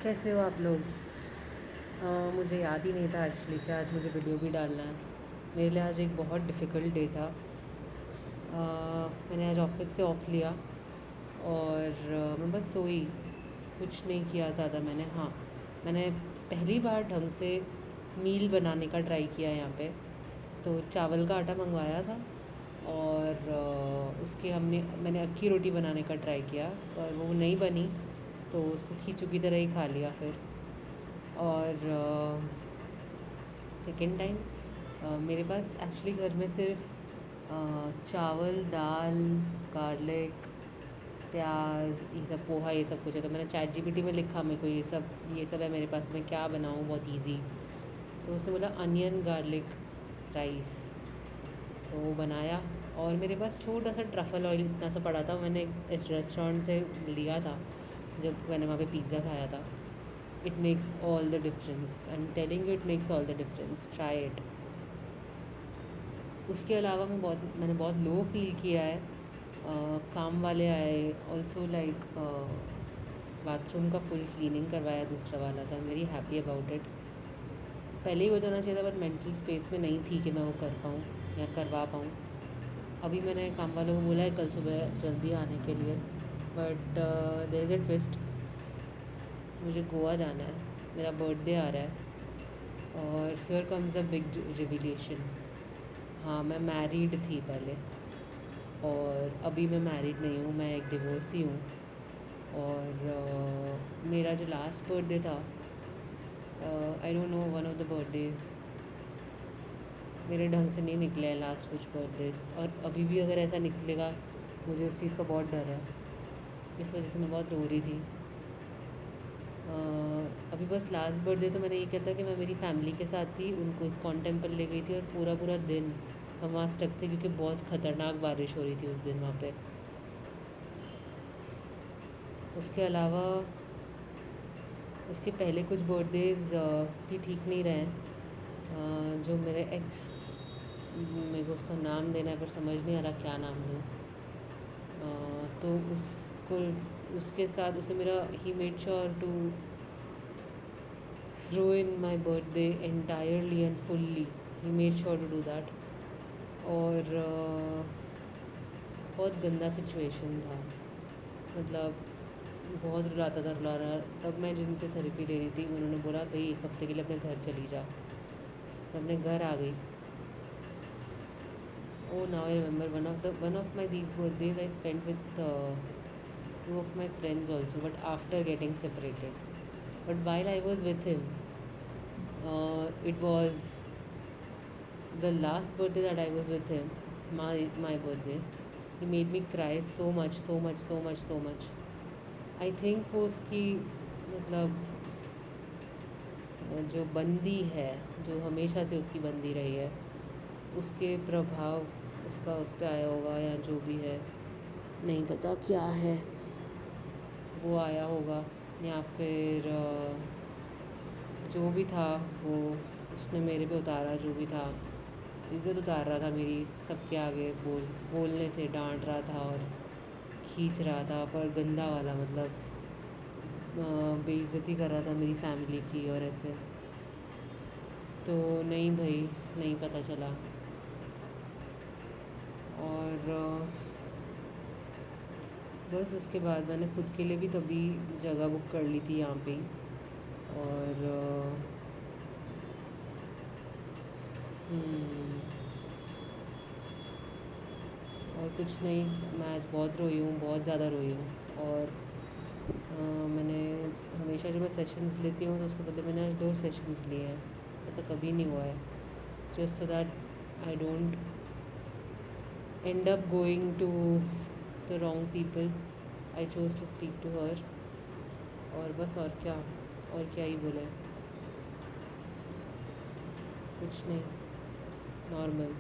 कैसे हो आप लोग? मुझे याद ही नहीं था एक्चुअली कि आज मुझे वीडियो भी डालना है। मेरे लिए आज एक बहुत डिफ़िकल्ट डे था। मैंने आज ऑफ़िस से ऑफ़ लिया और मैं बस सोई, कुछ नहीं किया ज़्यादा मैंने। हाँ, मैंने पहली बार ढंग से मील बनाने का ट्राई किया यहाँ पे। तो चावल का आटा मँगवाया था और उसके मैंने अक्की रोटी बनाने का ट्राई किया, पर वो नहीं बनी, तो उसको खींचू की तरह ही खा लिया फिर। और सेकंड टाइम मेरे पास एक्चुअली घर में सिर्फ चावल, दाल, गार्लिक, प्याज, ये सब पोहा, ये सब कुछ है। तो मैंने चैट जीपीटी में लिखा मेरे को ये सब है मेरे पास, तो मैं क्या बनाऊँ बहुत इजी। तो उसने बोला अनियन गार्लिक राइस, तो वो बनाया। और मेरे पास छोटा सा ट्रफ़ल ऑयल इतना सा पड़ा था, मैंने इस रेस्टोरेंट से लिया था जब मैंने वहाँ पे पिज़्ज़ा खाया था। It makes all the difference, I am telling you, it makes all the difference, try it. उसके अलावा मैंने बहुत लो फील किया है। काम वाले आए, ऑल्सो लाइक बाथरूम का फुल क्लीनिंग करवाया दूसरा वाला, था वेरी हैप्पी अबाउट इट। पहले ही हो जाना चाहिए था, बट मेंटल स्पेस में नहीं थी कि मैं वो कर पाऊँ या करवा पाऊँ। अभी मैंने काम वालों को बोला है कल सुबह जल्दी आने के लिए, but there is a twist. मुझे गोवा जाना है, मेरा बर्थडे आ रहा है, और here comes a big revelation. हाँ, मैं मैरिड थी पहले, और अभी मैं मैरिड नहीं हूँ, मैं एक डिवोर्सी हूँ। और मेरा जो लास्ट बर्थडे था, I don't know, one of the birthdays मेरे ढंग से नहीं निकले हैं लास्ट कुछ बर्थडेज़, और अभी भी अगर ऐसा निकलेगा, मुझे उस चीज़ का बहुत डर है। इस वजह से मैं बहुत रो रही थी। अभी बस लास्ट बर्थडे तो मैंने ये किया था कि मैं मेरी फैमिली के साथ थी, उनको इस्कॉन टेम्पल ले गई थी, और पूरा पूरा दिन हम वहाँ स्टक थे क्योंकि बहुत ख़तरनाक बारिश हो रही थी उस दिन वहाँ पे। उसके अलावा उसके पहले कुछ बर्थडेज़ भी ठीक नहीं रहे हैं। जो मेरे एक्स, मेरे को उसका नाम देना है पर समझ नहीं आ रहा क्या नाम दूँ। तो उसको, उसके साथ उसने मेरा, he made sure to ruin my birthday entirely and fully. He made sure to do that. और बहुत गंदा सिचुएशन था, मतलब बहुत रुलाता था, रुला रहा। तब मैं जिनसे थेरेपी ले रही थी, उन्होंने बोला भाई एक हफ्ते के लिए अपने घर चली जा। मैं अपने घर आ गई। Oh, now I remember one of my these birthdays I spent with two of my friends also, but after getting separated. But while I was with him, it was the last birthday that I was with him, my birthday. He made me cry so much, so much, so much, so much. I think वो उसकी, मतलब जो बंदी है, जो हमेशा से उसकी बंदी रही है, उसके प्रभाव उसका उस पर आया होगा, या जो भी है, नहीं पता क्या है, वो आया होगा। या फिर जो भी था वो उसने मेरे पे उतारा, जो भी था, इज़्ज़त उतार रहा था मेरी सबके आगे, बोलने से डांट रहा था और खींच रहा था, पर गंदा वाला, मतलब बेइज्जती कर रहा था मेरी फैमिली की और ऐसे। तो नहीं भाई, नहीं पता चला। और बस उसके बाद मैंने ख़ुद के लिए भी तभी जगह बुक कर ली थी यहाँ पे ही। और और कुछ नहीं, मैं आज बहुत रोई हूँ, बहुत ज़्यादा रोई हूँ। और मैंने हमेशा जो मैं सेशंस लेती हूँ, तो उसके बदले मैंने आज 2 सेशंस लिए हैं। ऐसा कभी नहीं हुआ है। Just so that I don't end up going to the wrong people, I chose to speak to her. और बस, और क्या ही बोले, कुछ नहीं, नॉर्मल।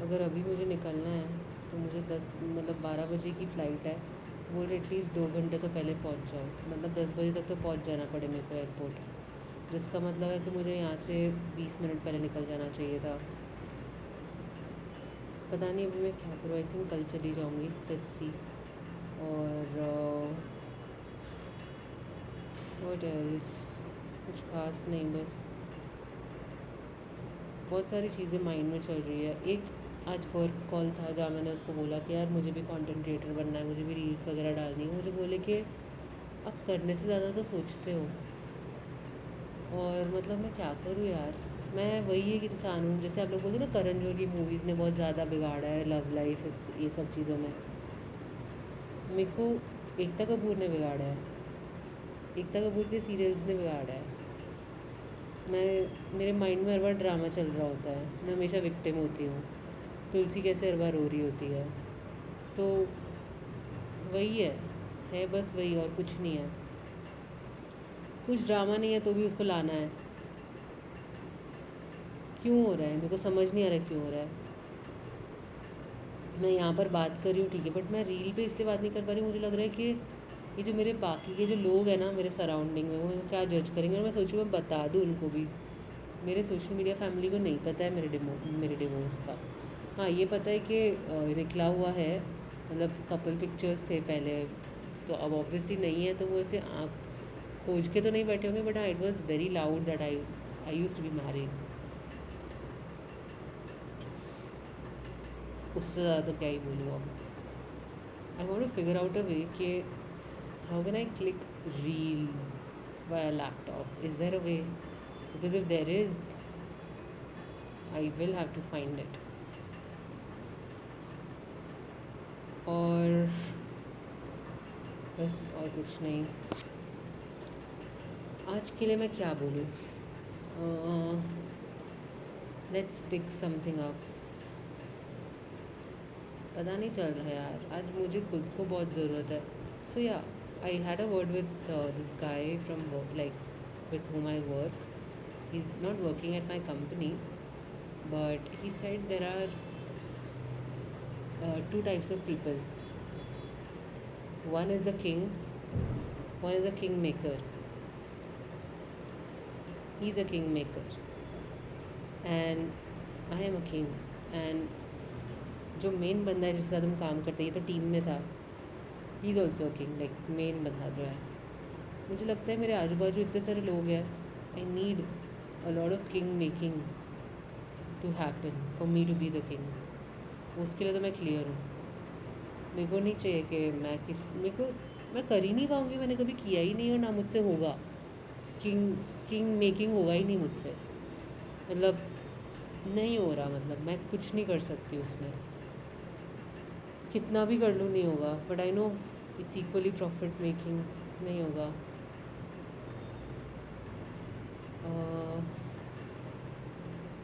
अगर अभी मुझे निकलना है तो मुझे 12 बजे की फ़्लाइट है, वो एटलीस्ट 2 घंटे तो पहले पहुंच जाओ, मतलब 10 बजे तक तो पहुंच जाना पड़े मेरे को एयरपोर्ट। जिसका मतलब है कि मुझे यहाँ से 20 मिनट पहले निकल जाना चाहिए था। पता नहीं अभी मैं क्या करूँ, आई थिंक कल चली जाऊँगी, लेट्स सी। और व्हाट एल्स, कुछ खास नहीं, बस बहुत सारी चीज़ें माइंड में चल रही है। एक आज वर्क कॉल था जहाँ मैंने उसको बोला कि यार मुझे भी कंटेंट क्रिएटर बनना है, मुझे भी रील्स वगैरह डालनी है। मुझे बोले कि आप करने से ज़्यादा तो सोचते हो। और मतलब मैं क्या करूँ यार, मैं वही एक इंसान हूँ, जैसे आप लोग बोलते हो ना करण जौहर की मूवीज़ ने बहुत ज़्यादा बिगाड़ा है लव लाइफ इस ये सब चीज़ों में। मेरे को एकता कपूर ने बिगाड़ा है, एकता कपूर के सीरियल्स ने बिगाड़ा है। मेरे माइंड में हर बार ड्रामा चल रहा होता है, मैं हमेशा विक्टिम होती हूँ। तुलसी कैसे हर बार रो रही होती है, तो वही है बस वही, और कुछ नहीं है। कुछ ड्रामा नहीं है तो भी उसको लाना है। क्यों हो रहा है, मेरे को समझ नहीं आ रहा क्यों हो रहा है। मैं यहाँ पर बात कर रही हूँ ठीक है, बट मैं रील पे इसलिए बात नहीं कर पा रही। मुझे लग रहा है कि ये जो मेरे बाकी के जो लोग हैं ना मेरे सराउंडिंग में, वो मेरे को क्या जज करेंगे। और मैं सोचूँ मैं बता दूँ उनको भी। मेरे सोशल मीडिया फैमिली को नहीं पता है मेरे डिवोर्स का। हाँ ये पता है कि निकला हुआ है, मतलब कपल पिक्चर्स थे पहले, तो अब ऑब्वियसली नहीं है, तो वो ऐसे आँख खोज के तो नहीं बैठे होंगे। बट हाँ, it was very loud that I used to be married. उससे ज़्यादा तो क्या ही बोलूँ अब। I want to figure out a way कि how can I click reel via laptop. Is there a way? Because if there is, I will have to find it. और बस और कुछ नहीं। आज के लिए मैं क्या बोलूँ, लेट्स पिक समथिंग अप। पता नहीं चल रहा है यार, आज मुझे खुद को बहुत ज़रूरत है। सो या I had a word with this guy from work, like with whom I work. He's not working at my company, but he said there are two types of people. One is the king, one is a kingmaker. He's a kingmaker, and I am a king. And जो main बंदा है जिसके साथ हम काम करते हैं, ये तो टीम में था, he is also a king, like main बंदा जो है। मुझे लगता है मेरे आजू बाजू इतने सारे लोग हैं, I need a lot of king making to happen for me to be the king. उसके लिए तो मैं क्लियर हूँ। मेरे को नहीं चाहिए कि मैं कर ही नहीं पाऊँगी, मैंने कभी किया ही नहीं और ना मुझसे होगा। किंग किंग मेकिंग होगा ही नहीं मुझसे, मतलब नहीं हो रहा, मतलब मैं कुछ नहीं कर सकती उसमें, कितना भी कर लूँ नहीं होगा। But I know it's equally profit making, नहीं होगा।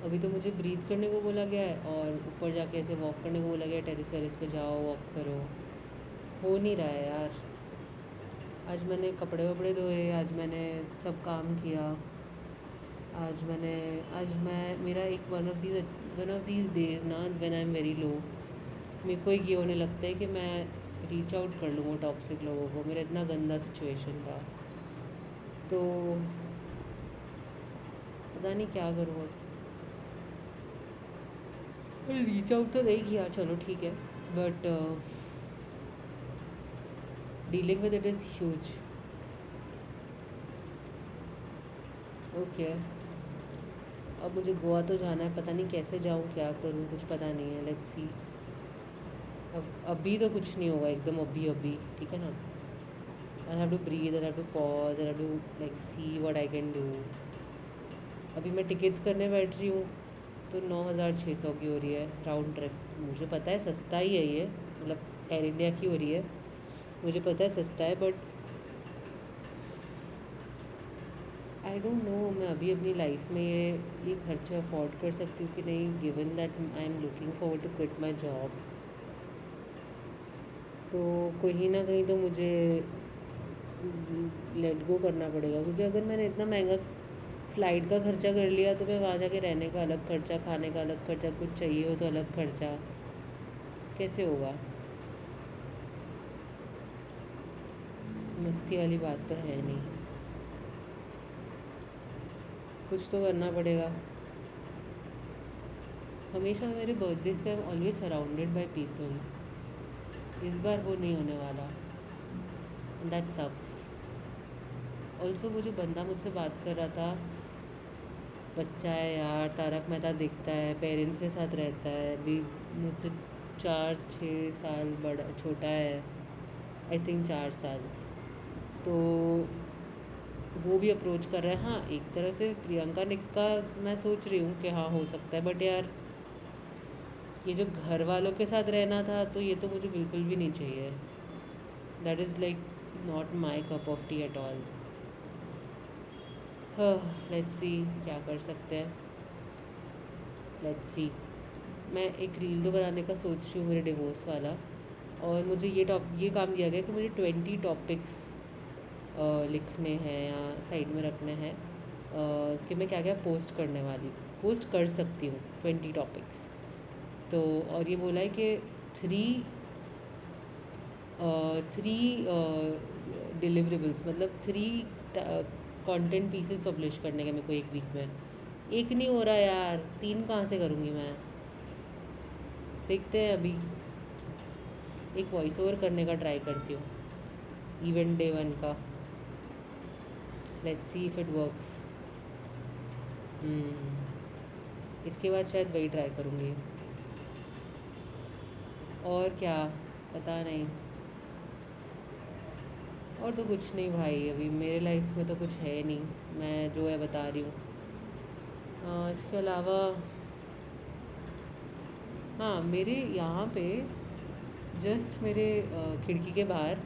अभी तो मुझे ब्रीथ करने को बोला गया है और ऊपर जाके ऐसे वॉक करने को बोला गया है, टेरेस वेरेस पे जाओ वॉक करो। हो नहीं रहा है यार। आज मैंने कपड़े वपड़े धोए, आज मैंने सब काम किया। आज मैं मेरा एक वन ऑफ दीज डेज ना when I am very low, मेरे को एक ये होने लगता है कि मैं रीच आउट कर लूँ वो टॉक्सिक लोगों को। मेरा इतना गंदा सिचुएशन था, तो पता नहीं क्या करूँ अब। रीच आउट तो नहीं किया, चलो ठीक है, but dealing with it is huge. Okay, अब मुझे गोवा तो जाना है, पता नहीं कैसे जाऊँ, क्या करूँ, कुछ पता नहीं है। Let's see. अब अभी तो कुछ नहीं होगा एकदम, अभी ठीक है ना। I have to breathe, I have to pause, I have to like see what I can do. अभी मैं टिकट्स करने बैठ रही हूँ तो 9,600 की हो रही है राउंड ट्रिप। मुझे पता है सस्ता ही है ये, मतलब एयर इंडिया की हो रही है, मुझे पता है सस्ता है, बट आई डोंट नो मैं अभी अपनी लाइफ में ये खर्चा अफोर्ड कर सकती हूँ कि नहीं, given that I am looking forward to quit my job. तो कहीं ना कहीं तो मुझे लेट गो करना पड़ेगा, क्योंकि अगर मैंने इतना महंगा फ़्लाइट का खर्चा कर लिया तो मैं वहाँ जाके रहने का अलग खर्चा, खाने का अलग खर्चा, कुछ चाहिए हो तो अलग खर्चा, कैसे होगा। मस्ती वाली बात तो है नहीं, कुछ तो करना पड़ेगा। हमेशा मेरे बर्थडेज पे I am always surrounded by people, इस बार वो नहीं होने वाला, दैट सक्स। ऑल्सो वो जो बंदा मुझसे बात कर रहा था, बच्चा है यार, तारक मेहता देखता है, पेरेंट्स के साथ रहता है, अभी मुझसे 4-6 साल बड़ा छोटा है, आई थिंक 4 साल। तो वो भी अप्रोच कर रहा है। हाँ, एक तरह से प्रियंका निक्का मैं सोच रही हूँ कि हाँ हो सकता है, बट यार ये जो घर वालों के साथ रहना था तो ये तो मुझे बिल्कुल भी नहीं चाहिए। That is like not my cup of T at all. Let's see क्या कर सकते हैं, लेट्स सी। मैं एक रील तो बनाने का सोच रही हूँ, मेरे डिवोर्स वाला। और मुझे ये काम दिया गया कि मुझे 20 टॉपिक्स लिखने हैं या साइड में रखने हैं, कि मैं क्या क्या पोस्ट कर सकती हूँ 20 टॉपिक्स। तो और ये बोला है कि थ्री थ्री डिलीवरेबल्स, मतलब 3 कंटेंट पीसेस पब्लिश करने के मेरे को एक वीक में। एक नहीं हो रहा यार, 3 कहाँ से करूँगी मैं? देखते हैं अभी। एक वॉइस ओवर करने का ट्राई करती हूँ इवेंट डे 1 का। Let's see if it works. इसके बाद शायद वही ट्राई करूँगी। और क्या, पता नहीं। और तो कुछ नहीं भाई, अभी मेरे लाइफ में तो कुछ है नहीं, मैं जो है बता रही हूँ। इसके अलावा हाँ, मेरे यहाँ पे जस्ट मेरे खिड़की के बाहर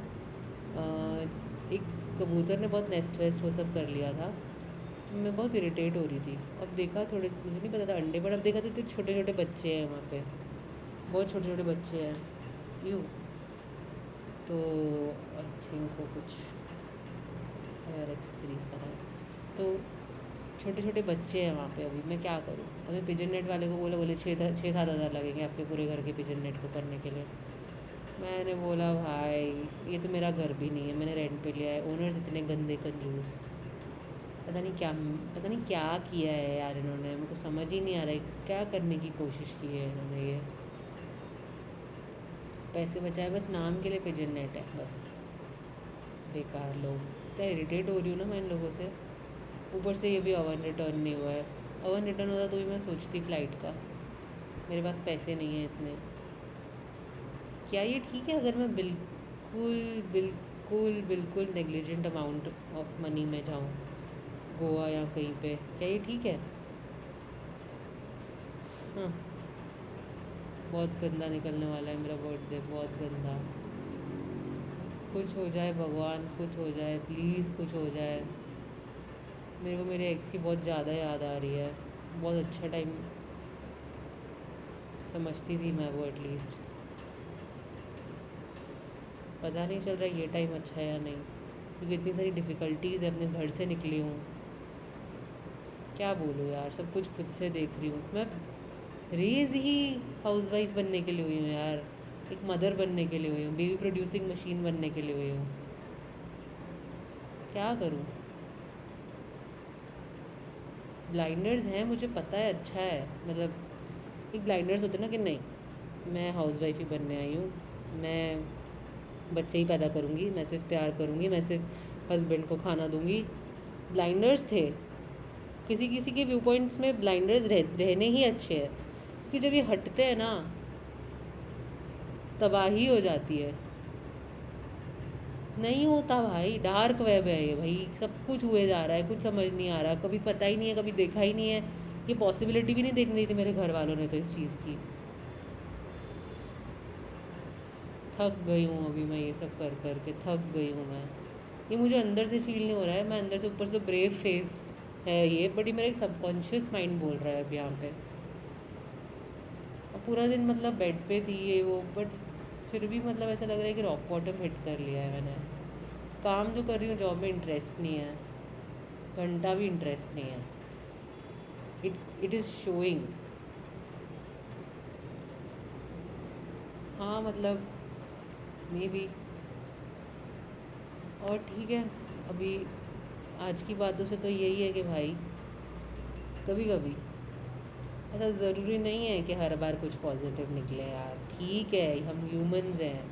एक कबूतर ने बहुत नेस्ट वेस्ट वो सब कर लिया था। मैं बहुत इरिटेट हो रही थी। अब देखा, थोड़े मुझे नहीं पता था अंडे, पर अब देखा तो इतने छोटे छोटे बच्चे हैं वहाँ पे, बहुत छोटे छोटे बच्चे हैं। यू तो आई थिंक वो कुछ हेयर एक्सेसरीज़ का है। तो छोटे छोटे बच्चे हैं वहाँ पे, अभी मैं क्या करूँ? अभी पिजन नेट वाले को बोले 6-7 हज़ार लगेंगे आपके पूरे घर के पिजन नेट को करने के लिए। मैंने बोला भाई ये तो मेरा घर भी नहीं है, मैंने रेंट पे लिया है, ओनर्स इतने गंदे कंजूस, पता नहीं क्या किया है यार इन्होंने, मेरे को समझ ही नहीं आ रहा है क्या करने की कोशिश की है इन्होंने। ये पैसे बचाए बस नाम के लिए, पिजन नेट है बस। बेकार लोग, क्या इरिटेट हो रही हूँ ना मैं इन लोगों से। ऊपर से ये भी अवन रिटर्न नहीं हुआ है। अवन रिटर्न होता तो भी मैं सोचती फ़्लाइट का, मेरे पास पैसे नहीं हैं इतने। क्या ये ठीक है अगर मैं बिल्कुल बिल्कुल बिल्कुल नेग्लिजेंट अमाउंट ऑफ मनी में जाऊँ गोवा या कहीं पे, क्या ये ठीक है? हाँ, बहुत गंदा निकलने वाला है मेरा बर्थडे, बहुत गंदा। कुछ हो जाए भगवान, कुछ हो जाए प्लीज़, कुछ हो जाए। मेरे को मेरे एक्स की बहुत ज़्यादा याद आ रही है। बहुत अच्छा टाइम समझती थी मैं वो, एटलीस्ट। पता नहीं चल रहा ये टाइम अच्छा है या नहीं, क्योंकि इतनी सारी डिफ़िकल्टीज़ है, अपने घर से निकली हूँ। क्या बोलूँ यार, सब कुछ खुद से देख रही हूँ मैं। रेज़ ही हाउसवाइफ बनने के लिए हुई हूँ यार, एक मदर बनने के लिए हुई हूँ, बेबी प्रोड्यूसिंग मशीन बनने के लिए हुई हूँ। क्या करूँ? ब्लाइंडर्स हैं मुझे पता है, अच्छा है, मतलब एक ब्लाइंडर्स होते ना कि नहीं मैं हाउसवाइफ ही बनने आई हूँ, मैं बच्चे ही पैदा करूँगी, मैं सिर्फ प्यार करूँगी, मैं सिर्फ हस्बैंड को खाना दूँगी। ब्लाइंडर्स थे, किसी किसी के व्यू पॉइंट्स में ब्लाइंडर्स रहने ही अच्छे हैं, क्योंकि जब ये हटते हैं ना तबाही हो जाती है। नहीं होता भाई, डार्क वेब है ये भाई, सब कुछ हुए जा रहा है, कुछ समझ नहीं आ रहा, कभी पता ही नहीं है, कभी देखा ही नहीं है। ये पॉसिबिलिटी भी नहीं देखने दी थी मेरे घर वालों ने तो इस चीज़ की। थक गई हूँ अभी मैं, ये सब कर कर के थक गई हूँ मैं। ये मुझे अंदर से फील नहीं हो रहा है, मैं अंदर से, ऊपर से ब्रेव फेस है ये, बट ये मेरा एक सबकॉन्शियस माइंड बोल रहा है अब यहाँ पे। और पूरा दिन मतलब बेड पे थी ये वो, बट फिर भी मतलब ऐसा लग रहा है कि रॉक बॉटम हिट कर लिया है मैंने। काम जो कर रही हूँ जॉब में इंटरेस्ट नहीं है, घंटा भी इंटरेस्ट नहीं है। It is showing. हाँ मतलब मे बी। और ठीक है, अभी आज की बातों से तो यही है कि भाई कभी कभी ऐसा ज़रूरी नहीं है कि हर बार कुछ पॉजिटिव निकले यार। ठीक है हम ह्यूमंस हैं,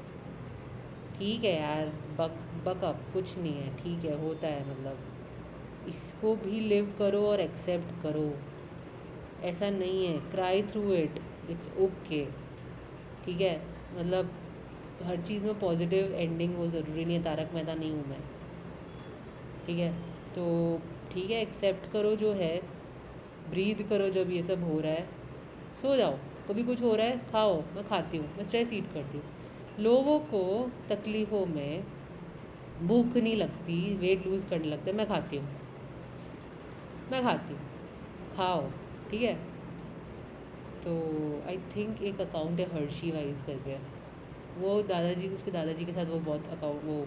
ठीक है यार, बग बकअप कुछ नहीं है, ठीक है, होता है, मतलब इसको भी लिव करो और एक्सेप्ट करो। ऐसा नहीं है, cry through it, it's okay, ठीक है। मतलब हर चीज़ में पॉजिटिव एंडिंग वो ज़रूरी नहीं है, तारक मेहता नहीं हूँ मैं, ठीक है। तो ठीक है, एक्सेप्ट करो जो है, ब्रीद करो जब ये सब हो रहा है, सो जाओ। कभी कुछ हो रहा है, खाओ, मैं खाती हूँ, मैं स्ट्रेस ईट करती हूँ। लोगों को तकलीफ़ों में भूख नहीं लगती, वेट लूज़ करने लगते, मैं खाती हूँ, मैं खाती हूँ, खाओ, ठीक है। तो आई थिंक एक अकाउंट है हर्शी वाइज करके, वो दादाजी, उसके दादाजी के साथ वो बहुत अकाउंट वो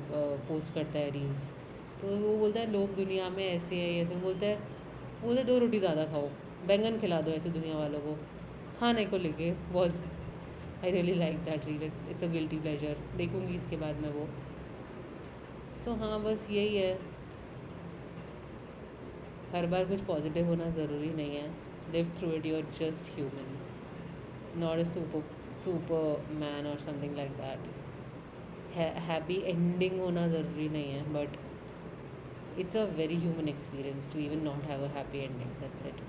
पोस्ट करता है रील्स। तो वो बोलता है लोग दुनिया में ऐसे हैं, ऐसे बोलता है, वो बोलता है 2 रोटी ज़्यादा खाओ, बैंगन खिला दो ऐसे दुनिया वालों को, खाने को लेके बहुत। I really like that reel, it's a guilty pleasure, देखूँगी इसके बाद मैं वो। तो हाँ, बस यही है, हर बार कुछ पॉजिटिव होना ज़रूरी नहीं है। Live through it, you are just human, not a superman और something like that. Happy ending होना ज़रूरी नहीं है, but it's a very human experience to even not have a happy ending. That's it.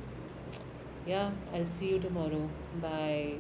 Yeah, I'll see you tomorrow. Bye.